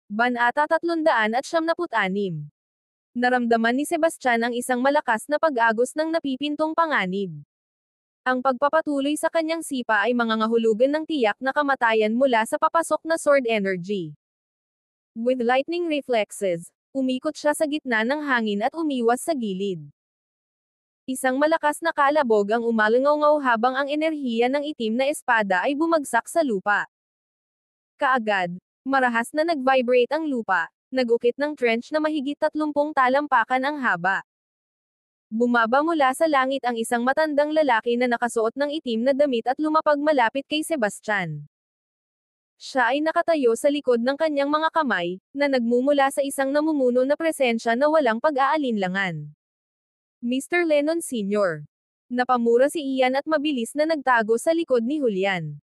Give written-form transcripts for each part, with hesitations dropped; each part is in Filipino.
Banata 376. Naramdaman ni Sebastian ang isang malakas na pag-agos ng napipintong panganib. Ang pagpapatuloy sa kanyang sipa ay mangangahulugan ng tiyak na kamatayan mula sa papasok na sword energy. With lightning reflexes, umikot siya sa gitna ng hangin at umiwas sa gilid. Isang malakas na kalabog ang umalangaw habang ang enerhiya ng itim na espada ay bumagsak sa lupa. Kaagad, marahas na nag-vibrate ang lupa, nag-ukit ng trench na mahigit 30 talampakan ang haba. Bumaba mula sa langit ang isang matandang lalaki na nakasuot ng itim na damit at lumapag malapit kay Sebastian. Siya ay nakatayo sa likod ng kanyang mga kamay, na nagmumula sa isang namumuno na presensya na walang pag-aalinlangan. Mr. Lennon Sr. Napamura si Ian at mabilis na nagtago sa likod ni Julian.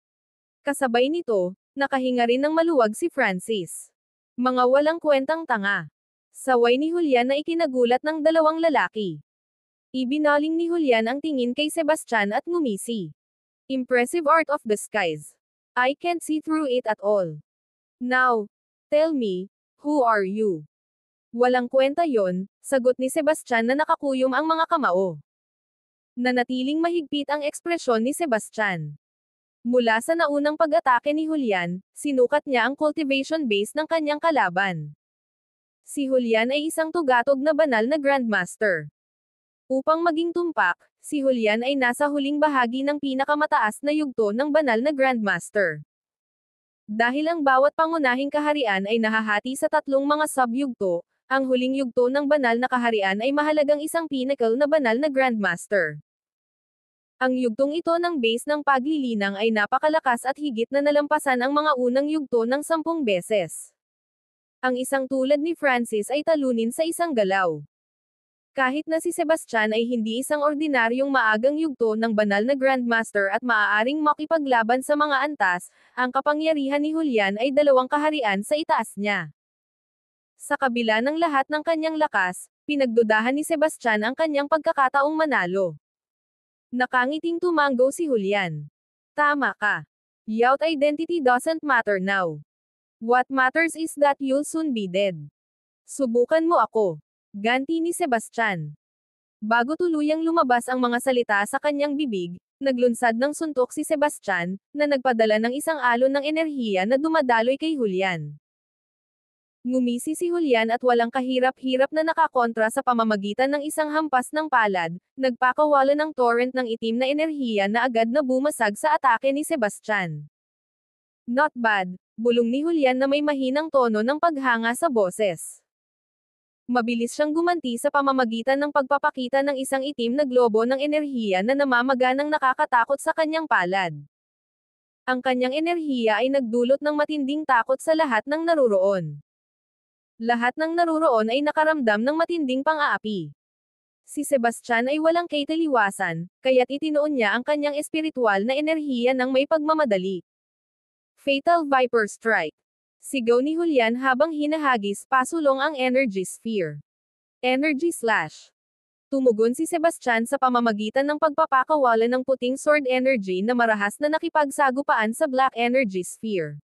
Kasabay nito, nakahinga rin ng maluwag si Francis. Mga walang kwentang tanga. Saway ni Julian na ikinagulat ng dalawang lalaki. Ibinaling ni Julian ang tingin kay Sebastian at ngumisi. Impressive art of disguise. I can't see through it at all. Now, tell me, who are you? Walang kwenta yon, sagot ni Sebastian na nakakuyom ang mga kamao. Nanatiling mahigpit ang ekspresyon ni Sebastian. Mula sa naunang pag-atake ni Julian, sinukat niya ang cultivation base ng kanyang kalaban. Si Julian ay isang tugatog na banal na Grandmaster. Upang maging tumpak, si Julian ay nasa huling bahagi ng pinakamataas na yugto ng banal na Grandmaster. Dahil ang bawat pangunahing kaharian ay nahahati sa tatlong mga sub-yugto, ang huling yugto ng banal na kaharian ay mahalagang isang pinnacle na banal na Grandmaster. Ang yugtong ito ng base ng paglilinang ay napakalakas at higit na nalampasan ang mga unang yugto ng 10 beses. Ang isang tulad ni Francis ay talunin sa isang galaw. Kahit na si Sebastian ay hindi isang ordinaryong maagang yugto ng banal na Grandmaster at maaaring makipaglaban sa mga antas, ang kapangyarihan ni Julian ay 2 kaharian sa itaas niya. Sa kabila ng lahat ng kanyang lakas, pinagdudahan ni Sebastian ang kanyang pagkakataong manalo. Nakangiting tumanggo si Julian. Tama ka. Youth identity doesn't matter now. What matters is that you'll soon be dead. Subukan mo ako. Ganti ni Sebastian. Bago tuluyang lumabas ang mga salita sa kanyang bibig, naglunsad ng suntok si Sebastian, na nagpadala ng isang alon ng enerhiya na dumadaloy kay Julian. Ngumisi si Julian at walang kahirap-hirap na nakakontra sa pamamagitan ng isang hampas ng palad, nagpakawala ng torrent ng itim na enerhiya na agad na bumasag sa atake ni Sebastian. Not bad, bulong ni Julian na may mahinang tono ng paghanga sa boses. Mabilis siyang gumanti sa pamamagitan ng pagpapakita ng isang itim na globo ng enerhiya na namamaganang nakakatakot sa kanyang palad. Ang kanyang enerhiya ay nagdulot ng matinding takot sa lahat ng naruroon. Lahat ng naruroon ay nakaramdam ng matinding pang-aapi. Si Sebastian ay walang kaitaliwasan, kaya't itinoon niya ang kanyang espiritual na enerhiya ng may pagmamadali. Fatal Viper Strike. Sigaw ni Julian habang hinahagis pasulong ang energy sphere. Energy Slash. Tumugon si Sebastian sa pamamagitan ng pagpapakawala ng puting sword energy na marahas na nakipagsagupaan sa black energy sphere.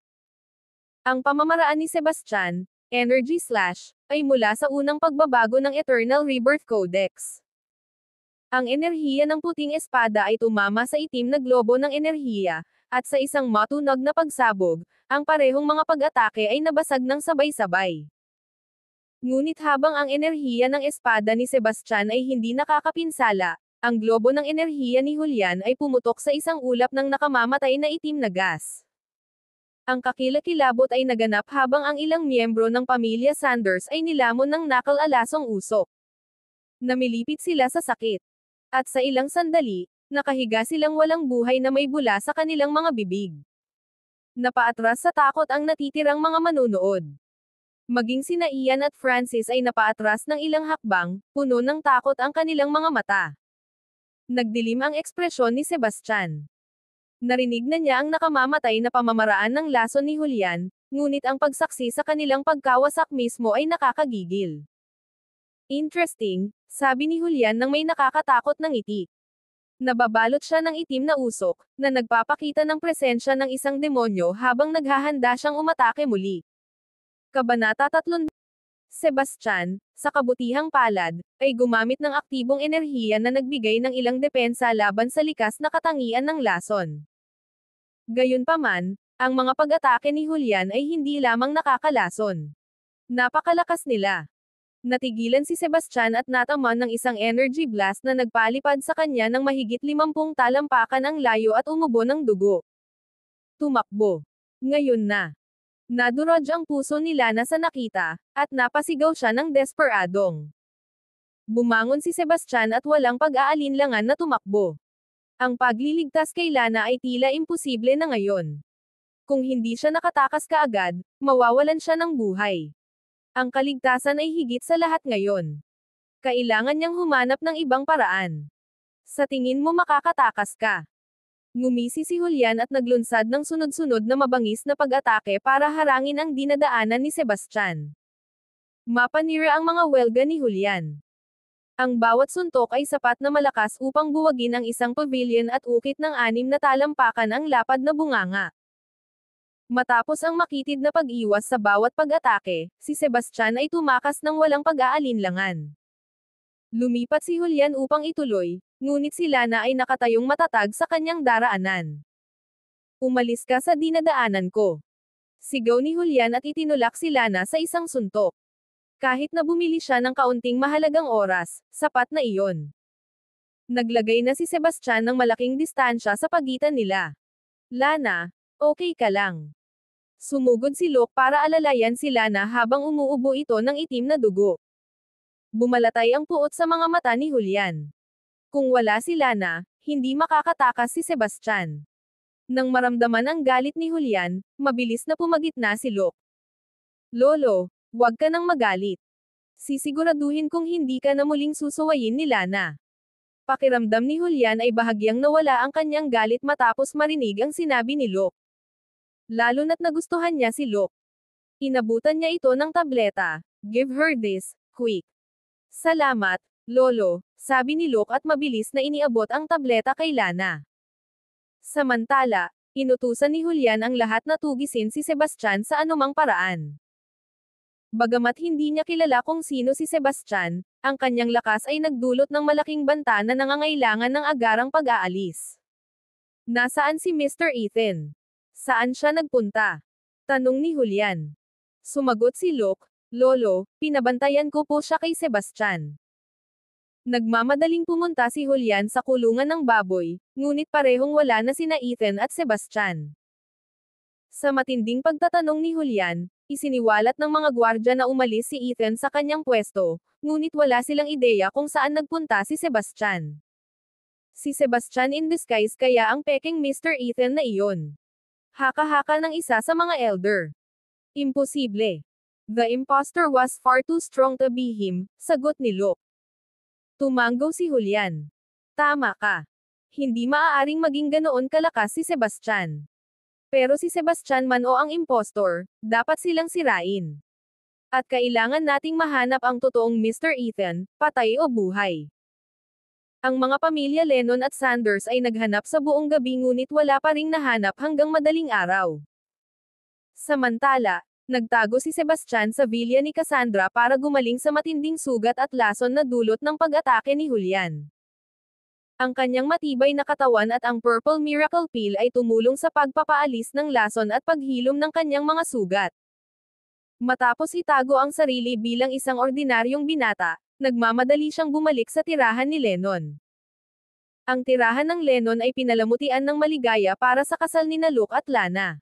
Ang pamamaraan ni Sebastian, Energy Slash, ay mula sa unang pagbabago ng Eternal Rebirth Codex. Ang enerhiya ng puting espada ay tumama sa itim na globo ng enerhiya, at sa isang matunog na pagsabog, ang parehong mga pag-atake ay nabasag ng sabay-sabay. Ngunit habang ang enerhiya ng espada ni Sebastian ay hindi nakakapinsala, ang globo ng enerhiya ni Julian ay pumutok sa isang ulap ng nakamamatay na itim na gas. Ang kakilakilabot ay naganap habang ang ilang miyembro ng pamilya Sanders ay nilamon ng nakal-alasong usok. Namilipit sila sa sakit. At sa ilang sandali, nakahiga silang walang buhay na may bula sa kanilang mga bibig. Napaatras sa takot ang natitirang mga manunood. Maging sina Ian at Francis ay napaatras ng ilang hakbang, puno ng takot ang kanilang mga mata. Nagdilim ang ekspresyon ni Sebastian. Narinig na niya ang nakamamatay na pamamaraan ng lason ni Julian, ngunit ang pagsaksi sa kanilang pagkawasak mismo ay nakakagigil. Interesting, sabi ni Julian nang may nakakatakot na ngiti. Nababalot siya ng itim na usok, na nagpapakita ng presensya ng isang demonyo habang naghahanda siyang umatake muli. Kabanata 3. Sebastian, sa kabutihang palad, ay gumamit ng aktibong enerhiya na nagbigay ng ilang depensa laban sa likas na katangian ng lason. Gayunpaman, ang mga pag-atake ni Julian ay hindi lamang nakakalason. Napakalakas nila. Natigilan si Sebastian at nataman ng isang energy blast na nagpalipad sa kanya ng mahigit 50 talampakan ang layo at umubo ng dugo. Tumakbo. Ngayon na. Nadurog ang puso ni Lana sa nakita, at napasigaw siya ng desperadong. Bumangon si Sebastian at walang pag-aalinlangan na tumakbo. Ang pagliligtas kay Lana ay tila imposible na ngayon. Kung hindi siya nakatakas kaagad, mawawalan siya ng buhay. Ang kaligtasan ay higit sa lahat ngayon. Kailangan niyang humanap ng ibang paraan. Sa tingin mo makakatakas ka? Ngumisi si Julian at naglunsad ng sunod-sunod na mabangis na pag-atake para harangin ang dinadaanan ni Sebastian. Mapanira ang mga welga ni Julian. Ang bawat suntok ay sapat na malakas upang buwagin ang isang pavilion at ukit ng 6 na talampakan ang lapad na bunganga. Matapos ang makitid na pag-iwas sa bawat pag-atake, si Sebastian ay tumakas ng walang pag-aalinlangan. Lumipat si Julian upang ituloy, ngunit si Lana ay nakatayong matatag sa kanyang daraanan. Umalis ka sa dinadaanan ko. Sigaw ni Julian at itinulak si Lana sa isang suntok. Kahit na bumili siya ng kaunting mahalagang oras, sapat na iyon. Naglagay na si Sebastian ng malaking distansya sa pagitan nila. Lana, okay ka lang. Sumugod si Locke para alalayan si Lana habang umuubo ito ng itim na dugo. Bumalatay ang puot sa mga mata ni Julian. Kung wala si Lana, hindi makakatakas si Sebastian. Nang maramdaman ang galit ni Julian, mabilis na pumagitna si Locke. Lolo, huwag ka nang magalit. Sisiguraduhin kong hindi ka na muling susuwayin ni Lana. Pakiramdam ni Julian ay bahagyang nawala ang kanyang galit matapos marinig ang sinabi ni Locke. Lalo na't nagustuhan niya si Locke. Inabutan niya ito ng tableta. Give her this, quick. Salamat, Lolo, sabi ni Locke at mabilis na iniabot ang tableta kay Lana. Samantala, inutusan ni Julian ang lahat na tugisin si Sebastian sa anumang paraan. Bagamat hindi niya kilala kung sino si Sebastian, ang kanyang lakas ay nagdulot ng malaking banta na nangangailangan ng agarang pag-aalis. Nasaan si Mr. Ethan? Saan siya nagpunta? Tanong ni Julian. Sumagot si Locke, Lolo, pinabantayan ko po siya kay Sebastian. Nagmamadaling pumunta si Julian sa kulungan ng baboy, ngunit parehong wala na sina Ethan at Sebastian. Sa matinding pagtatanong ni Julian, isiniwalat ng mga gwardya na umalis si Ethan sa kanyang pwesto, ngunit wala silang ideya kung saan nagpunta si Sebastian. Si Sebastian in disguise kaya ang peking Mr. Ethan na iyon. Haka-haka ng isa sa mga elder. Imposible. The impostor was far too strong to be him, sagot ni Locke. Tumanggaw si Julian. Tama ka. Hindi maaaring maging ganoon kalakas si Sebastian. Pero si Sebastian man o ang impostor, dapat silang sirain. At kailangan nating mahanap ang totoong Mr. Ethan, patay o buhay. Ang mga pamilya Lennon at Sanders ay naghanap sa buong gabi ngunit wala pa ring nahanap hanggang madaling araw. Samantala, nagtago si Sebastian sa villa ni Cassandra para gumaling sa matinding sugat at lason na dulot ng pag-atake ni Julian. Ang kanyang matibay na katawan at ang Purple Miracle Pill ay tumulong sa pagpapaalis ng lason at paghilom ng kanyang mga sugat. Matapos itago ang sarili bilang isang ordinaryong binata, nagmamadali siyang bumalik sa tirahan ni Lennon. Ang tirahan ng Lennon ay pinalamutian ng maligaya para sa kasal nina Locke at Lana.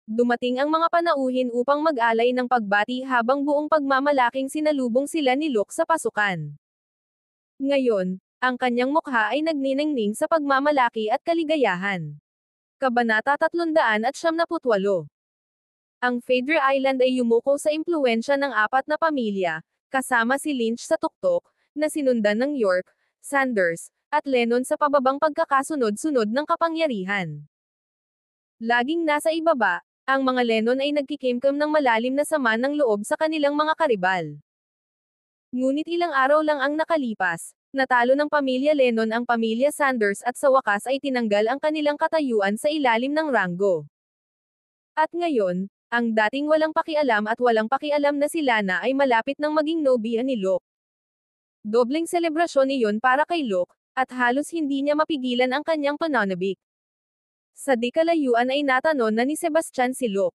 Dumating ang mga panauhin upang mag-alay ng pagbati habang buong pagmamalaking sinalubong sila ni Locke sa pasukan. Ngayon, ang kanyang mukha ay nagniningning sa pagmamalaki at kaligayahan. Kabanata 378. Ang Phaedra Island ay yumuko sa impluwensya ng 4 na pamilya, kasama si Lynch sa tuktok, na sinundan ng York, Sanders, at Lennon sa pababang pagkakasunod-sunod ng kapangyarihan. Laging nasa ibaba, ang mga Lennon ay nagkikimkim ng malalim na sama ng loob sa kanilang mga karibal. Ngunit ilang araw lang ang nakalipas, natalo ng pamilya Lennon ang pamilya Sanders at sa wakas ay tinanggal ang kanilang katayuan sa ilalim ng ranggo. At ngayon, Ang dating walang pakialam at walang pakialam na si Lana ay malapit nang maging nobya ni Luke. Dobleng selebrasyon iyon para kay Luke, at halos hindi niya mapigilan ang kanyang pananabik. Sa di kalayuan ay natanon na ni Sebastian si Luke.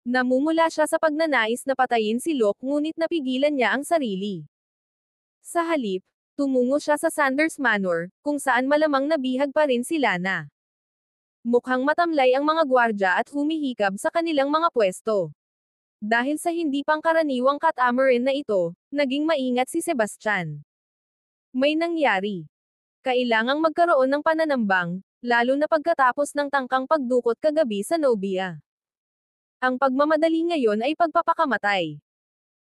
Namumula siya sa pagnanais na patayin si Luke ngunit napigilan niya ang sarili. Sa halip, tumungo siya sa Sanders Manor, kung saan malamang nabihag pa rin si Lana. Mukhang matamlay ang mga gwardya at humihikab sa kanilang mga pwesto. Dahil sa hindi pangkaraniwang catamaran na ito, naging maingat si Sebastian. May nangyari. Kailangang magkaroon ng pananambang, lalo na pagkatapos ng tangkang pagdukot kagabi sa nobya. Ang pagmamadali ngayon ay pagpapakamatay.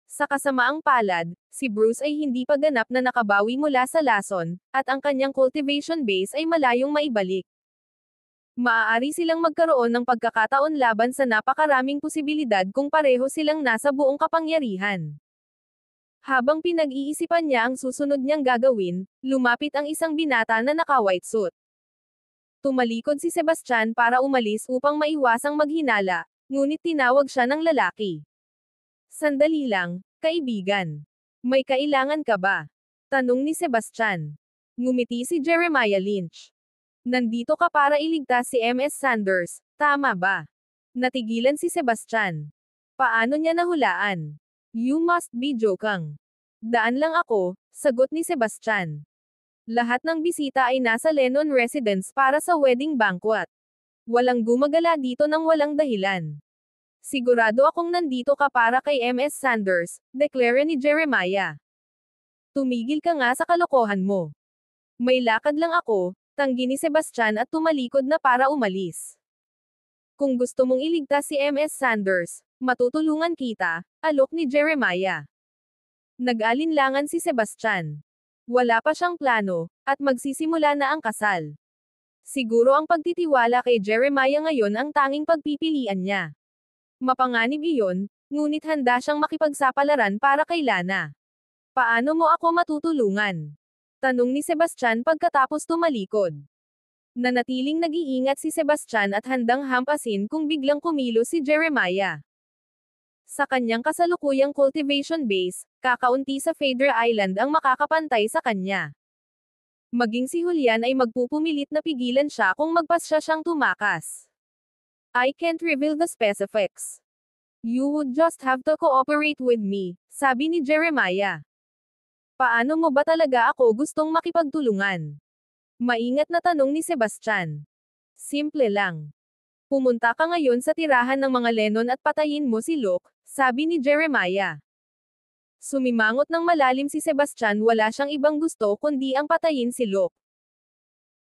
Sa kasamaang palad, si Bruce ay hindi pa ganap na nakabawi mula sa lason, at ang kanyang cultivation base ay malayong maibalik. Maaari silang magkaroon ng pagkakataon laban sa napakaraming posibilidad kung pareho silang nasa buong kapangyarihan. Habang pinag-iisipan niya ang susunod niyang gagawin, lumapit ang isang binata na naka-white suit. Tumalikod si Sebastian para umalis upang maiwasang maghinala, ngunit tinawag siya ng lalaki. Sandali lang, kaibigan. May kailangan ka ba? Tanong ni Sebastian. Ngumiti si Jeremiah Lynch. Nandito ka para iligtas si MS Sanders, tama ba? Natigilan si Sebastian. Paano niya nahulaan? You must be joking. Daan lang ako, sagot ni Sebastian. Lahat ng bisita ay nasa Lennon residence para sa wedding banquet. Walang gumagala dito ng walang dahilan. Sigurado akong nandito ka para kay MS Sanders, deklara ni Jeremiah. Tumigil ka nga sa kalokohan mo. May lakad lang ako, tanggi ni Sebastian at tumalikod na para umalis. Kung gusto mong iligtas si MS Sanders, matutulungan kita, alok ni Jeremiah. Nag-alinlangan si Sebastian. Wala pa siyang plano, at magsisimula na ang kasal. Siguro ang pagtitiwala kay Jeremiah ngayon ang tanging pagpipilian niya. Mapanganib iyon, ngunit handa siyang makipagsapalaran para kay Lana. Paano mo ako matutulungan? Tanong ni Sebastian pagkatapos tumalikod. Nanatiling nag-iingat si Sebastian at handang hampasin kung biglang kumilos si Jeremiah. Sa kanyang kasalukuyang cultivation base, kakaunti sa Fader Island ang makakapantay sa kanya. Maging si Julian ay magpupumilit na pigilan siya kung magpasya siyang tumakas. I can't reveal the specifics. You would just have to cooperate with me, sabi ni Jeremiah. Paano mo ba talaga ako gustong makipagtulungan? Maingat na tanong ni Sebastian. Simple lang. Pumunta ka ngayon sa tirahan ng mga Lennon at patayin mo si Luke, sabi ni Jeremiah. Sumimangot ng malalim si Sebastian, wala siyang ibang gusto kundi ang patayin si Luke.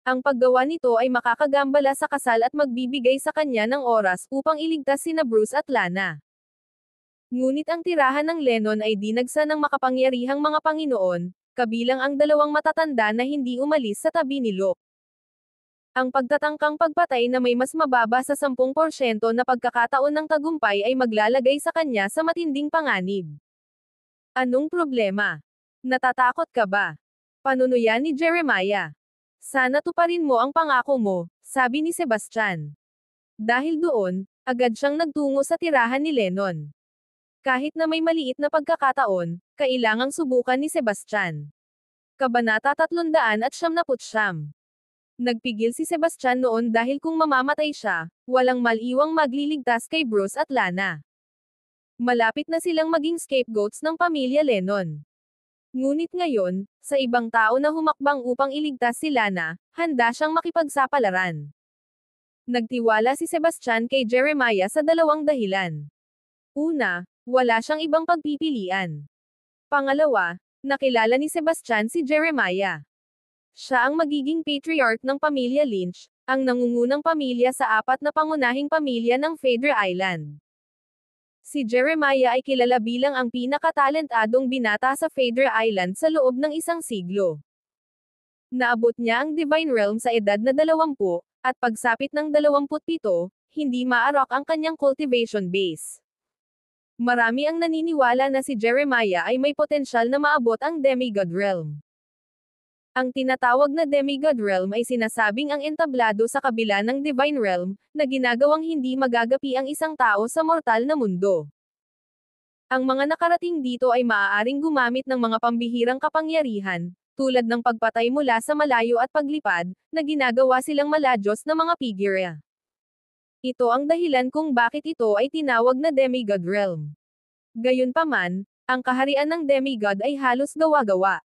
Ang paggawa nito ay makakagambala sa kasal at magbibigay sa kanya ng oras upang iligtas sina Bruce at Lana. Ngunit ang tirahan ng Lennon ay dinagsa ng makapangyarihang mga Panginoon, kabilang ang dalawang matatanda na hindi umalis sa tabi ni Luke. Ang pagtatangkang pagpatay na may mas mababa sa 10% na pagkakataon ng tagumpay ay maglalagay sa kanya sa matinding panganib. Anong problema? Natatakot ka ba? Panunuyan ni Jeremiah. Sana tuparin mo ang pangako mo, sabi ni Sebastian. Dahil doon, agad siyang nagtungo sa tirahan ni Lennon. Kahit na may maliit na pagkakataon, kailangang subukan ni Sebastian. Kabanata 379. Nagpigil si Sebastian noon dahil kung mamamatay siya, walang maliwang magliligtas kay Bruce at Lana. Malapit na silang maging scapegoats ng pamilya Lennon. Ngunit ngayon, sa ibang tao na humakbang upang iligtas si Lana, handa siyang makipagsapalaran. Nagtiwala si Sebastian kay Jeremiah sa dalawang dahilan. Una, wala siyang ibang pagpipilian. Pangalawa, nakilala ni Sebastian si Jeremiah. Siya ang magiging patriarch ng pamilya Lynch, ang nangungunang pamilya sa 4 na pangunahing pamilya ng Fader Island. Si Jeremiah ay kilala bilang ang pinakatalentadong binata sa Fader Island sa loob ng 1 siglo. Naabot niya ang Divine Realm sa edad na 20, at pagsapit ng 27, hindi maarok ang kanyang cultivation base. Marami ang naniniwala na si Jeremiah ay may potensyal na maabot ang Demigod Realm. Ang tinatawag na demigod realm ay sinasabing ang entablado sa kabila ng divine realm, na ginagawang hindi magagapi ang isang tao sa mortal na mundo. Ang mga nakarating dito ay maaaring gumamit ng mga pambihirang kapangyarihan, tulad ng pagpatay mula sa malayo at paglipad, na ginagawa silang maladyos na mga figure. Ito ang dahilan kung bakit ito ay tinawag na demigod realm. Gayunpaman, ang kaharian ng demigod ay halos gawa-gawa.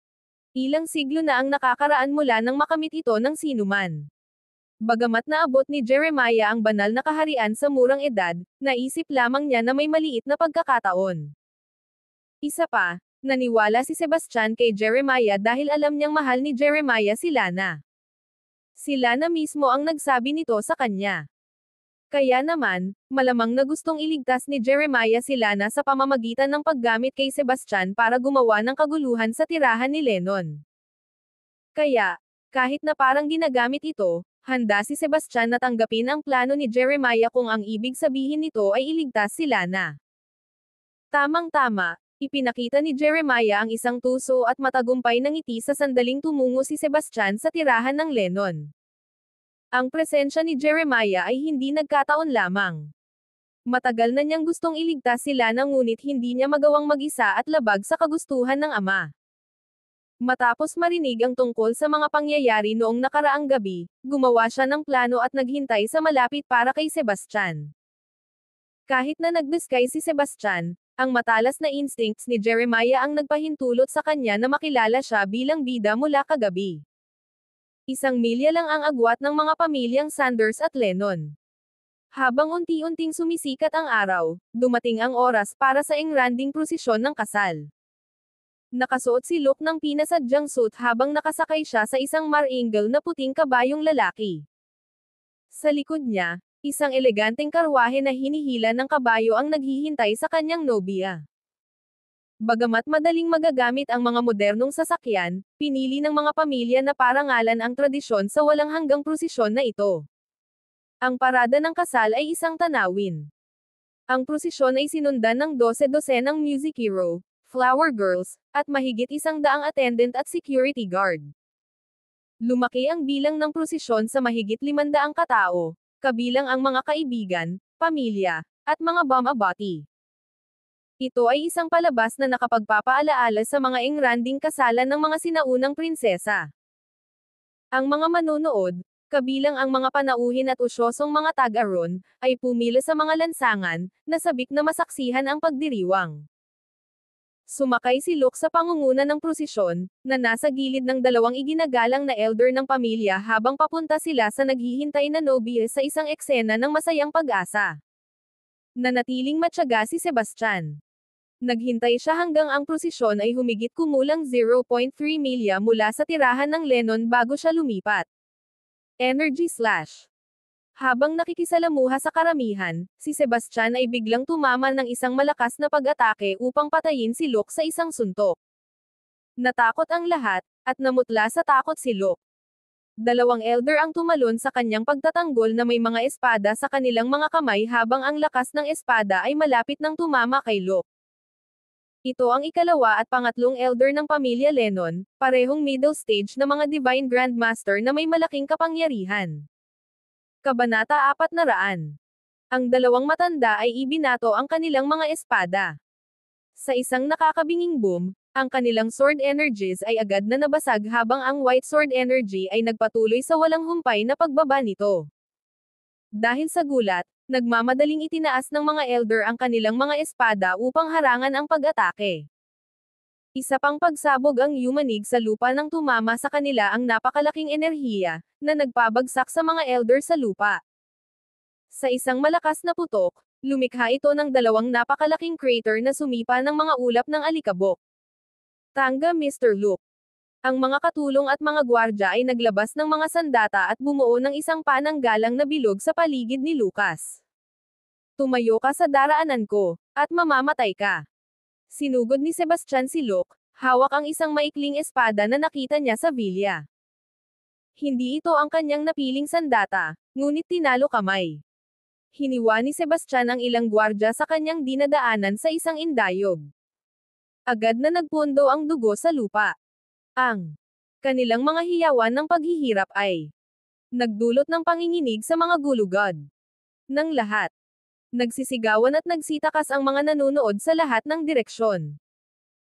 Ilang siglo na ang nakakaraan mula nang makamit ito ng sinuman. Bagamat naabot ni Jeremiah ang banal na kaharian sa murang edad, naisip lamang niya na may maliit na pagkakataon. Isa pa, naniwala si Sebastian kay Jeremiah dahil alam niyang mahal ni Jeremiah si Lana. Si Lana mismo ang nagsabi nito sa kanya. Kaya naman, malamang na gustong iligtas ni Jeremiah si Lana sa pamamagitan ng paggamit kay Sebastian para gumawa ng kaguluhan sa tirahan ni Lennon. Kaya, kahit na parang ginagamit ito, handa si Sebastian na tanggapin ang plano ni Jeremiah kung ang ibig sabihin nito ay iligtas si Lana. Tamang-tama, ipinakita ni Jeremiah ang isang tuso at matagumpay na ngiti sa sandaling tumungo si Sebastian sa tirahan ng Lennon. Ang presensya ni Jeremiah ay hindi nagkataon lamang. Matagal na niyang gustong iligtas si Lana ngunit hindi niya magawang mag-isa at labag sa kagustuhan ng ama. Matapos marinig ang tungkol sa mga pangyayari noong nakaraang gabi, gumawa siya ng plano at naghintay sa malapit para kay Sebastian. Kahit na nagdiskay si Sebastian, ang matalas na instincts ni Jeremiah ang nagpahintulot sa kanya na makilala siya bilang bida mula kagabi. 1 milya lang ang agwat ng mga pamilyang Sanders at Lennon. Habang unti-unting sumisikat ang araw, dumating ang oras para sa engranding prosesyon ng kasal. Nakasuot si Luke ng pinasadyang suit habang nakasakay siya sa isang marangel na puting kabayong lalaki. Sa likod niya, isang eleganteng karwahe na hinihila ng kabayo ang naghihintay sa kanyang nobya. Bagamat madaling magagamit ang mga modernong sasakyan, pinili ng mga pamilya na parangalan ang tradisyon sa walang hanggang prosesyon na ito. Ang parada ng kasal ay isang tanawin. Ang prosesyon ay sinundan ng 12-dosenang music hero, flower girls, at mahigit 100 attendant at security guard. Lumaki ang bilang ng prosesyon sa mahigit 500 katao, kabilang ang mga kaibigan, pamilya, at mga bumabati. Ito ay isang palabas na nakapagpapaalaala sa mga engranding kasalan ng mga sinaunang prinsesa. Ang mga manonood, kabilang ang mga panauhin at usyosong mga tag-aron, ay pumila sa mga lansangan, na sabik na masaksihan ang pagdiriwang. Sumakay si Luke sa pangunguna ng prosesyon, na nasa gilid ng dalawang iginagalang na elder ng pamilya habang papunta sila sa naghihintay na nobya sa isang eksena ng masayang pag-asa. Nanatiling matyaga si Sebastian. Naghintay siya hanggang ang prosesyon ay humigit kumulang 0.3 milya mula sa tirahan ng Lennon bago siya lumipat. Energy slash. Habang nakikisalamuha sa karamihan, si Sebastian ay biglang tumama ng isang malakas na pag-atake upang patayin si Luke sa isang suntok. Natakot ang lahat, at namutla sa takot si Luke. Dalawang elder ang tumalon sa kanyang pagtatanggol na may mga espada sa kanilang mga kamay habang ang lakas ng espada ay malapit nang tumama kay Luke. Ito ang ikalawa at pangatlong elder ng pamilya Lennon, parehong middle stage na mga Divine Grandmaster na may malaking kapangyarihan. Kabanata 400. Ang dalawang matanda ay ibinato ang kanilang mga espada. Sa isang nakakabinging boom, ang kanilang sword energies ay agad na nabasag habang ang white sword energy ay nagpatuloy sa walang humpay na pagbaba nito. Dahil sa gulat, nagmamadaling itinaas ng mga elder ang kanilang mga espada upang harangan ang pag-atake. Isa pang pagsabog ang yumanig sa lupa nang tumama sa kanila ang napakalaking enerhiya, na nagpabagsak sa mga elder sa lupa. Sa isang malakas na putok, lumikha ito ng dalawang napakalaking crater na sumipa ng mga ulap ng alikabok. Tanga Mr. Luke. Ang mga katulong at mga gwardya ay naglabas ng mga sandata at bumuo ng isang pananggalang na bilog sa paligid ni Lucas. Tumayo ka sa daraanan ko, at mamamatay ka. Sinugod ni Sebastian si Luke, hawak ang isang maikling espada na nakita niya sa villa. Hindi ito ang kanyang napiling sandata, ngunit tinalo kamay. Hiniwa ni Sebastian ang ilang gwardya sa kanyang dinadaanan sa isang indayog. Agad na nagpundo ang dugo sa lupa. Ang Kanilang mga hiyawan ng paghihirap ay nagdulot ng panginginig sa mga gulugod ng lahat. Nagsisigawan at nagsitakas ang mga nanonood sa lahat ng direksyon.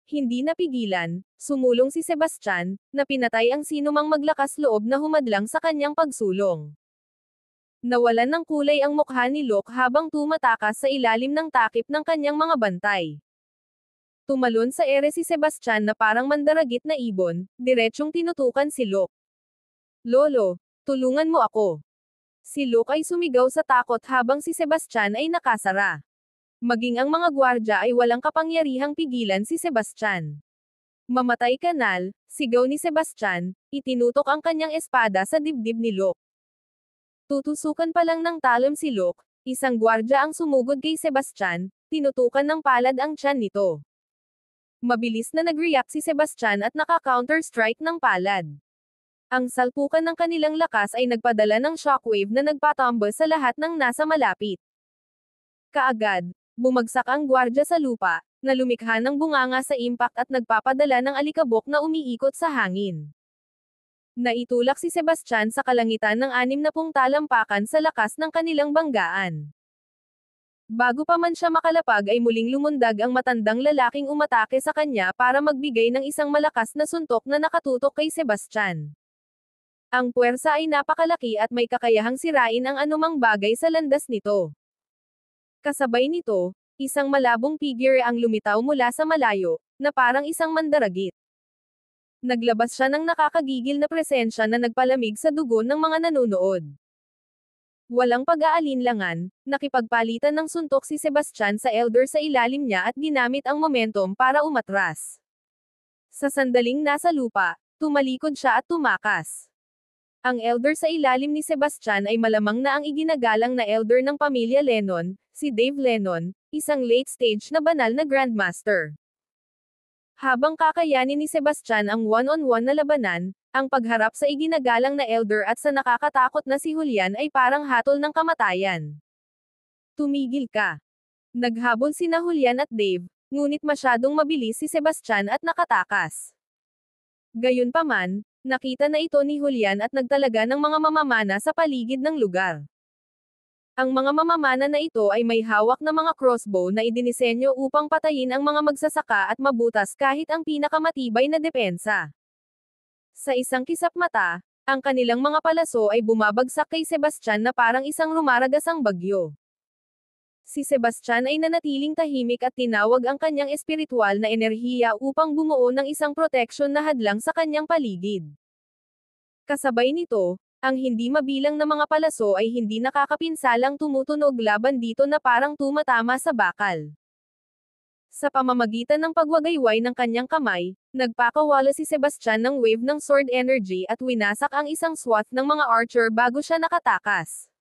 Hindi napigilan, sumulong si Sebastian, na pinatay ang sinumang maglakas loob na humadlang sa kanyang pagsulong. Nawalan ng kulay ang mukha ni Locke habang tumatakas sa ilalim ng takip ng kanyang mga bantay. Tumalon sa ere si Sebastian na parang mandaragit na ibon, diretsyong tinutukan si Locke. Lolo, tulungan mo ako. Si Locke ay sumigaw sa takot habang si Sebastian ay nakasara. Maging ang mga gwardya ay walang kapangyarihang pigilan si Sebastian. Mamatay kanal, sigaw ni Sebastian, itinutok ang kanyang espada sa dibdib ni Locke. Tutusukan pa lang ng talon si Locke, isang gwardya ang sumugod kay Sebastian, tinutukan ng palad ang tiyan nito. Mabilis na nag-react si Sebastian at naka-counter-strike ng palad. Ang salpukan ng kanilang lakas ay nagpadala ng shockwave na nagpatumba sa lahat ng nasa malapit. Kaagad, bumagsak ang gwardya sa lupa, na lumikha ng bunganga sa impact at nagpapadala ng alikabok na umiikot sa hangin. Naitulak si Sebastian sa kalangitan ng 60 talampakan sa lakas ng kanilang banggaan. Bago pa man siya makalapag ay muling lumundag ang matandang lalaking umatake sa kanya para magbigay ng isang malakas na suntok na nakatutok kay Sebastian. Ang puwersa ay napakalaki at may kakayahang sirain ang anumang bagay sa landas nito. Kasabay nito, isang malabong figure ang lumitaw mula sa malayo, na parang isang mandaragit. Naglabas siya ng nakakagigil na presensya na nagpalamig sa dugo ng mga nanonood. Walang pag-aalinlangan, nakipagpalitan ng suntok si Sebastian sa elder sa ilalim niya at ginamit ang momentum para umatras. Sa sandaling nasa lupa, tumalikod siya at tumakas. Ang elder sa ilalim ni Sebastian ay malamang na ang iginagalang na elder ng pamilya Lennon, si Dave Lennon, isang late-stage na banal na Grandmaster. Habang kakayanin ni Sebastian ang one-on-one na labanan, ang pagharap sa iginagalang na elder at sa nakakatakot na si Julian ay parang hatol ng kamatayan. Tumigil ka. Naghabol sina Julian at Dave, ngunit masyadong mabilis si Sebastian at nakatakas. Gayunpaman, nakita na ito ni Julian at nagtalaga ng mga mamamana sa paligid ng lugar. Ang mga mamamana na ito ay may hawak na mga crossbow na idinisenyo upang patayin ang mga magsasaka at mabutas kahit ang pinakamatibay na depensa. Sa isang kisap mata, ang kanilang mga palaso ay bumabagsak kay Sebastian na parang isang rumaragasang bagyo. Si Sebastian ay nanatiling tahimik at tinawag ang kanyang espiritual na enerhiya upang bumuo ng isang proteksyon na hadlang sa kanyang paligid. Kasabay nito, ang hindi mabilang na mga palaso ay hindi nakakapinsalang tumutunog laban dito na parang tumatama sa bakal. Sa pamamagitan ng pagwagayway ng kanyang kamay, nagpakawala si Sebastian ng wave ng sword energy at winasak ang isang swath ng mga archer bago siya nakatakas.